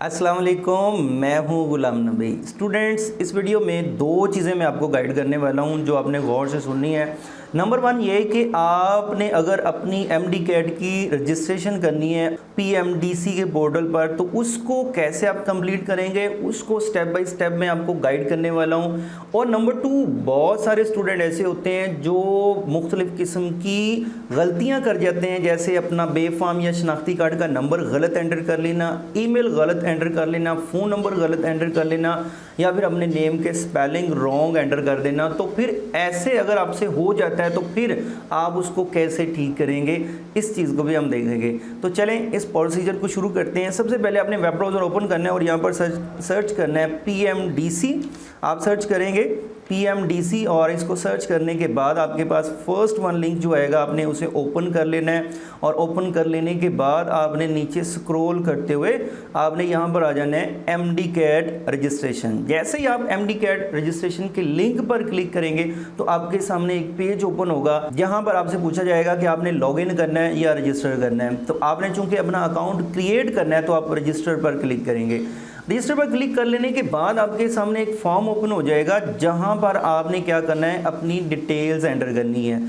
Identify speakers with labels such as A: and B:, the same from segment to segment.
A: अस्सलाम वालेकुम, मैं हूं गुलाम नबी। स्टूडेंट्स, इस वीडियो में दो चीज़ें मैं आपको गाइड करने वाला हूं जो आपने गौर से सुननी है। नंबर वन ये कि आपने अगर अपनी एमडी कैट की रजिस्ट्रेशन करनी है पीएमडीसी के पोर्टल पर, तो उसको कैसे आप कंप्लीट करेंगे, उसको स्टेप बाय स्टेप मैं आपको गाइड करने वाला हूं। और नंबर टू, बहुत सारे स्टूडेंट ऐसे होते हैं जो मुख्तलिफ़ किस्म की गलतियां कर जाते हैं, जैसे अपना बेफाम या शनाख्ती कार्ड का नंबर गलत एंटर कर लेना, ईमेल गलत एंटर कर लेना, फ़ोन नंबर गलत एंटर कर लेना, या फिर अपने नेम के स्पेलिंग रॉन्ग एंटर कर देना। तो फिर ऐसे अगर आपसे हो जाता है तो फिर आप उसको कैसे ठीक करेंगे, इस चीज़ को भी हम देखेंगे। तो चलें इस प्रोसीजर को शुरू करते हैं। सबसे पहले आपने वेब ब्राउज़र ओपन करना है और यहाँ पर सर्च करना है पीएमडीसी। आप सर्च करेंगे पीएमडीसी और इसको सर्च करने के बाद आपके पास फर्स्ट वन लिंक जो आएगा आपने उसे ओपन कर लेना है। और ओपन कर लेने के बाद आपने नीचे स्क्रॉल करते हुए आपने यहाँ पर आ जाना है एमडी कैट रजिस्ट्रेशन। जैसे ही आप एमडी कैट रजिस्ट्रेशन के लिंक पर क्लिक करेंगे तो आपके सामने एक पेज ओपन होगा जहाँ पर आपसे पूछा जाएगा कि आपने लॉगिन करना है या रजिस्टर करना है। तो आपने चूंकि अपना अकाउंट क्रिएट करना है तो आप रजिस्टर पर क्लिक करेंगे। रजिस्टर पर क्लिक कर लेने के बाद आपके सामने एक फॉर्म ओपन हो जाएगा जहां पर आपने क्या करना है, अपनी डिटेल्स एंटर करनी है।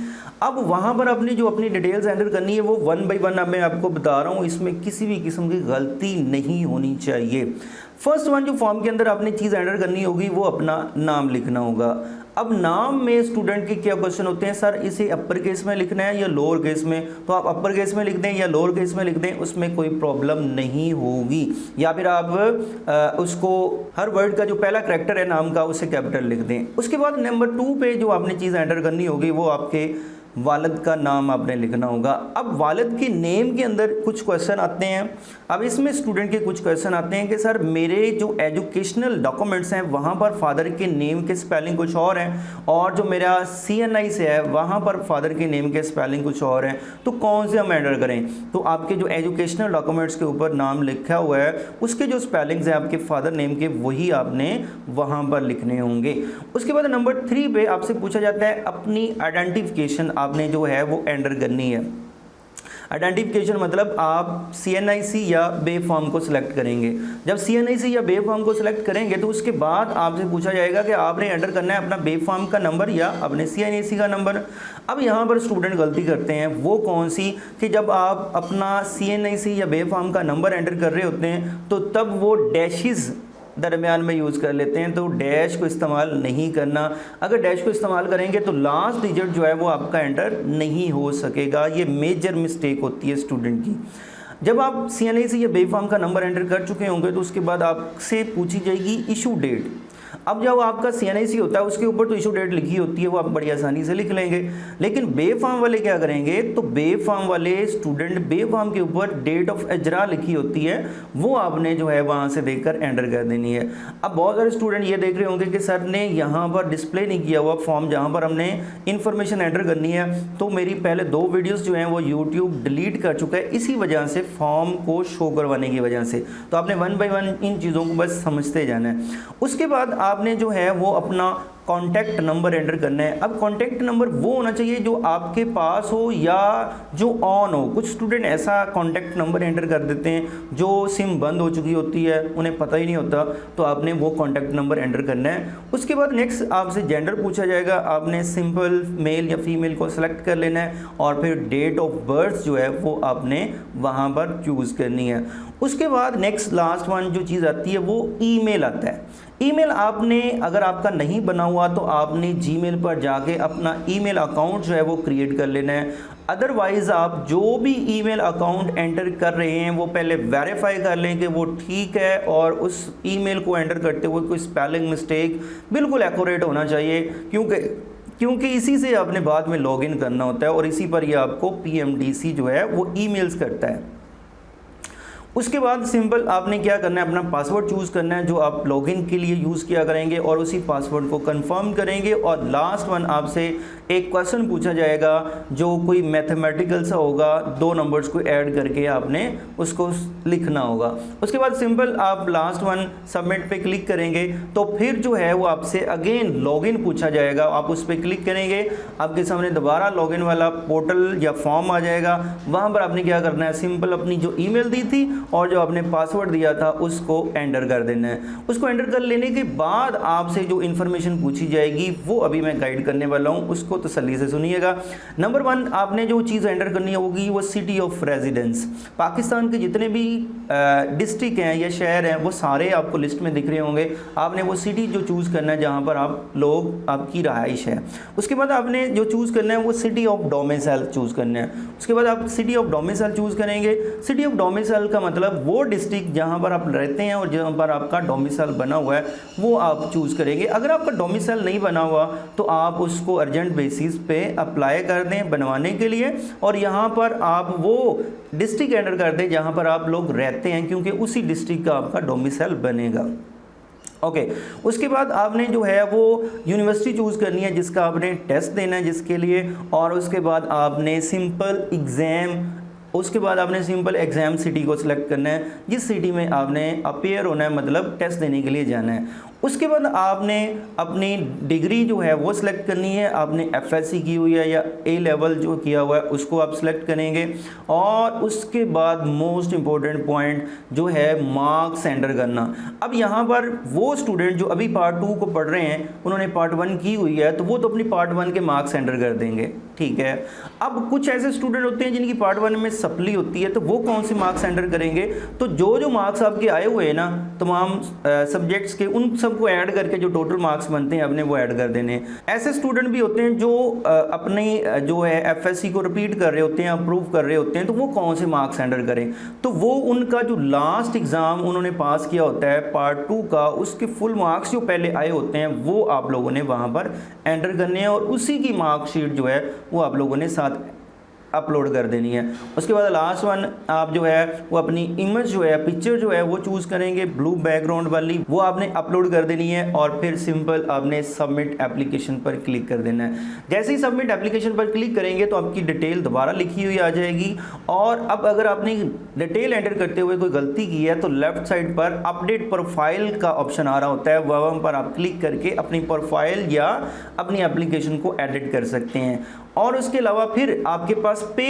A: अब वहां पर अपनी जो अपनी डिटेल्स एंटर करनी है वो वन बाय वन मैं आपको बता रहा हूं, इसमें किसी भी किस्म की गलती नहीं होनी चाहिए। फर्स्ट वन जो फॉर्म के अंदर आपने चीज़ एंटर करनी होगी वो अपना नाम लिखना होगा। अब नाम में स्टूडेंट के क्या क्वेश्चन होते हैं, सर इसे अपर केस में लिखना है या लोअर केस में, तो आप अपर केस में लिख दें या लोअर केस में लिख दें, उसमें कोई प्रॉब्लम नहीं होगी। या फिर आप उसको हर वर्ड का जो पहला करैक्टर है नाम का उसे कैपिटल लिख दें। उसके बाद नंबर 2 पे जो आपने चीज़ एंटर करनी होगी वो आपके वालिद का नाम आपने लिखना होगा। अब वालिद के नेम के अंदर कुछ क्वेश्चन आते हैं। अब इसमें स्टूडेंट के कुछ क्वेश्चन आते हैं कि सर मेरे जो एजुकेशनल डॉक्यूमेंट्स हैं वहाँ पर फादर के नेम के स्पेलिंग कुछ और हैं और जो मेरा CNI से है वहाँ पर फादर के नेम के स्पेलिंग कुछ और हैं, तो कौन से हम एंटर करें। तो आपके जो एजुकेशनल डॉक्यूमेंट्स के ऊपर नाम लिखा हुआ है उसके जो स्पेलिंग्स हैं आपके फादर नेम के वही आपने वहाँ पर लिखने होंगे। उसके बाद नंबर 3 पे आपसे पूछा जाता है अपनी आइडेंटिफिकेशन आपने जो है वो एंटर करनी है। आइडेंटिफिकेशन मतलब आप CNIC या बे फॉर्म को सिलेक्ट करेंगे। जब CNIC या बे फॉर्म को सिलेक्ट करेंगे तो उसके बाद आपसे पूछा जाएगा कि आपने एंटर करना है अपना बे फॉर्म का नंबर या अपने CNIC का नंबर। अब यहाँ पर स्टूडेंट गलती करते हैं, वो कौन सी कि जब आप अपना CNIC या बे फॉर्म का नंबर एंटर कर रहे होते हैं तो तब वो डैशेज़ दरमियान में यूज़ कर लेते हैं, तो डैश को इस्तेमाल नहीं करना। अगर डैश को इस्तेमाल करेंगे तो लास्ट डिजिट जो है वो आपका एंटर नहीं हो सकेगा। ये मेजर मिस्टेक होती है स्टूडेंट की। जब आप CNIC या बे फॉर्म का नंबर एंटर कर चुके होंगे तो उसके बाद आपसे पूछी जाएगी इशू डेट। अब जब आपका CNIC होता है उसके ऊपर तो इशू डेट लिखी होती है, वो आप बड़ी आसानी से लिख लेंगे। लेकिन बे फॉर्म वाले क्या करेंगे, तो बे फॉर्म वाले स्टूडेंट बे फॉर्म के ऊपर डेट ऑफ इजरा लिखी होती है वो आपने जो है वहाँ से देखकर एंटर कर देनी है। अब बहुत सारे स्टूडेंट ये देख रहे होंगे कि सर ने यहाँ पर डिस्प्ले नहीं किया हुआ फॉर्म जहाँ पर हमने इन्फॉर्मेशन एंटर करनी है, तो मेरी पहले 2 वीडियोज़ जो हैं वो यूट्यूब डिलीट कर चुका है इसी वजह से, फॉर्म को शो करवाने की वजह से। तो आपने वन बाय वन इन चीज़ों को बस समझते जाना है। उसके बाद आपने जो है वो अपना कॉन्टैक्ट नंबर एंटर करना है। अब कॉन्टैक्ट नंबर वो होना चाहिए जो आपके पास हो या जो ऑन हो। कुछ स्टूडेंट ऐसा कॉन्टैक्ट नंबर एंटर कर देते हैं जो सिम बंद हो चुकी होती है, उन्हें पता ही नहीं होता, तो आपने वो कॉन्टैक्ट नंबर एंटर करना है। उसके बाद नेक्स्ट आपसे जेंडर पूछा जाएगा, आपने सिंपल मेल या फीमेल को सिलेक्ट कर लेना है और फिर डेट ऑफ बर्थ जो है वो आपने वहाँ पर चूज़ करनी है। उसके बाद नेक्स्ट लास्ट वन जो चीज़ आती है वो ईमेल आता है। ईमेल आपने अगर आपका नहीं बना हुआ तो आपने जीमेल पर जाके अपना ईमेल अकाउंट जो है वो क्रिएट कर लेना है। अदरवाइज़ आप जो भी ईमेल अकाउंट एंटर कर रहे हैं वो पहले वेरीफाई कर लें कि वो ठीक है और उस ईमेल को एंटर करते हुए कोई स्पेलिंग मिस्टेक बिल्कुल एक्यूरेट होना चाहिए, क्योंकि इसी से आपने बाद में लॉगिन करना होता है और इसी पर ये आपको PMDC जो है वो ईमेल्स करता है। उसके बाद सिंपल आपने क्या करना है, अपना पासवर्ड चूज़ करना है जो आप लॉगिन के लिए यूज़ किया करेंगे और उसी पासवर्ड को कंफर्म करेंगे। और लास्ट वन आपसे एक क्वेश्चन पूछा जाएगा जो कोई मैथमेटिकल सा होगा, 2 नंबर्स को ऐड करके आपने उसको लिखना होगा। उसके बाद सिंपल आप लास्ट वन सबमिट पे क्लिक करेंगे तो फिर जो है वो आपसे अगेन लॉगिन पूछा जाएगा। आप उस पर क्लिक करेंगे, आपके सामने दोबारा लॉगिन वाला पोर्टल या फॉर्म आ जाएगा। वहाँ पर आपने क्या करना है, सिंपल अपनी जो ईमेल दी थी और जो आपने पासवर्ड दिया था उसको एंटर कर देना है। उसको एंटर कर लेने के बाद आपसे जो इन्फॉर्मेशन पूछी जाएगी वो अभी मैं गाइड करने वाला हूँ, उसको तसल्ली से सुनिएगा। नंबर 1 आपने जो चीज़ एंटर करनी होगी वो सिटी ऑफ रेजिडेंस। पाकिस्तान के जितने भी डिस्ट्रिक्ट हैं या शहर हैं वो सारे आपको लिस्ट में दिख रहे होंगे। आपने वो सिटी जो चूज़ करना है जहाँ पर आप लोग आपकी रहाइश है। उसके बाद आपने जो चूज़ करना है वो सिटी ऑफ डोमिसाइल चूज़ करना है। उसके बाद आप सिटी ऑफ डोमिसाइल चूज़ करेंगे। सिटी ऑफ डोमिसाइल का मतलब वो डिस्ट्रिक्ट जहाँ पर आप रहते हैं और जहाँ पर आपका डोमिसाइल बना हुआ है वो आप चूज़ करेंगे। अगर आपका डोमिसाइल नहीं बना हुआ तो आप उसको अर्जेंट बेसिस पे अप्लाई कर दें बनवाने के लिए, और यहाँ पर आप वो डिस्ट्रिक्ट एंटर कर दें जहाँ पर आप लोग रहते हैं, क्योंकि उसी डिस्ट्रिक्ट का आपका डोमिसाइल बनेगा। ओके उसके बाद आपने जो है वो यूनिवर्सिटी चूज़ करनी है जिसका आपने टेस्ट देना है जिसके लिए, और उसके बाद आपने सिंपल एग्ज़ाम सिटी को सिलेक्ट करना है जिस सिटी में आपने अपेयर होना है, मतलब टेस्ट देने के लिए जाना है। उसके बाद आपने अपनी डिग्री जो है वो सिलेक्ट करनी है। आपने एफएससी की हुई है या ए लेवल जो किया हुआ है उसको आप सिलेक्ट करेंगे, और उसके बाद मोस्ट इम्पोर्टेंट पॉइंट जो है मार्क्स एंटर करना। अब यहाँ पर वो स्टूडेंट जो अभी पार्ट 2 को पढ़ रहे हैं उन्होंने पार्ट 1 की हुई है तो वो तो अपनी पार्ट 1 के मार्क्स एंटर कर देंगे, ठीक है। अब कुछ ऐसे स्टूडेंट होते हैं जिनकी पार्ट 1 में सप्ली होती है तो वो कौन से मार्क्स एंटर करेंगे, तो जो मार्क्स आपके आए हुए हैं ना तमाम सब्जेक्ट्स के उन सबको ऐड करके जो टोटल मार्क्स बनते हैं अपने वो ऐड कर देने। ऐसे स्टूडेंट भी होते हैं जो अपनी जो है एफएससी को रिपीट कर रहे होते हैं, अप्रूव कर रहे होते हैं, तो वो कौन से मार्क्स एंटर करें, तो वो उनका जो लास्ट एग्ज़ाम उन्होंने पास किया होता है पार्ट 2 का उसके फुल मार्क्स जो पहले आए होते हैं वो आप लोगों ने वहाँ पर एंटर करने हैं, और उसी की मार्कशीट जो है वो आप लोगों ने साथ अपलोड कर देनी है। उसके बाद लास्ट वन आप जो है वो अपनी इमेज जो है पिक्चर जो है वो चूज़ करेंगे ब्लू बैकग्राउंड वाली, वो आपने अपलोड कर देनी है, और फिर सिंपल आपने सबमिट एप्लीकेशन पर क्लिक कर देना है। जैसे ही सबमिट एप्लीकेशन पर क्लिक करेंगे तो आपकी डिटेल दोबारा लिखी हुई आ जाएगी, और अब अगर आपने डिटेल एंटर करते हुए कोई गलती की है तो लेफ्ट साइड पर अपडेट प्रोफाइल का ऑप्शन आ रहा होता है, वहाँ पर आप क्लिक करके अपनी प्रोफाइल या अपनी एप्लीकेशन को एडिट कर सकते हैं। और उसके अलावा फिर आपके पास पे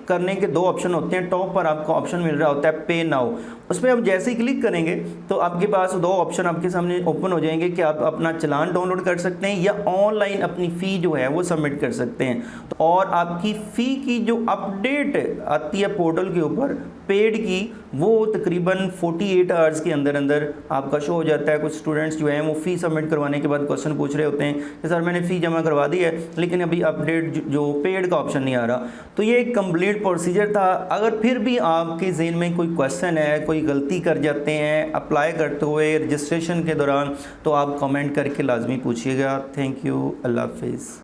A: करने के 2 ऑप्शन होते हैं। टॉप पर आपको ऑप्शन मिल रहा होता है पे नाउ, उस पर आप जैसे ही क्लिक करेंगे तो आपके पास 2 ऑप्शन आपके सामने ओपन हो जाएंगे कि आप अपना चालान डाउनलोड कर सकते हैं या ऑनलाइन अपनी फ़ी जो है वो सबमिट कर सकते हैं। तो और आपकी फ़ी की जो अपडेट आती है पोर्टल के ऊपर पेड की वो तकरीबन 48 आवर्स के अंदर अंदर आपका शो हो जाता है। कुछ स्टूडेंट्स जो हैं वो फ़ी सबमिट करवाने के बाद क्वेश्चन पूछ रहे होते हैं कि सर मैंने फ़ी जमा करवा दी है लेकिन अभी अपडेट जो पेड का ऑप्शन नहीं आ रहा। तो ये एक कंप्लीट प्रोसीजर था। अगर फिर भी आपके ज़हन में कोई क्वेश्चन है, कोई गलती कर जाते हैं अप्लाई करते हुए रजिस्ट्रेशन के दौरान, तो आप कमेंट करके लाजमी पूछिएगा। थैंक यू, अल्लाह हाफिज़।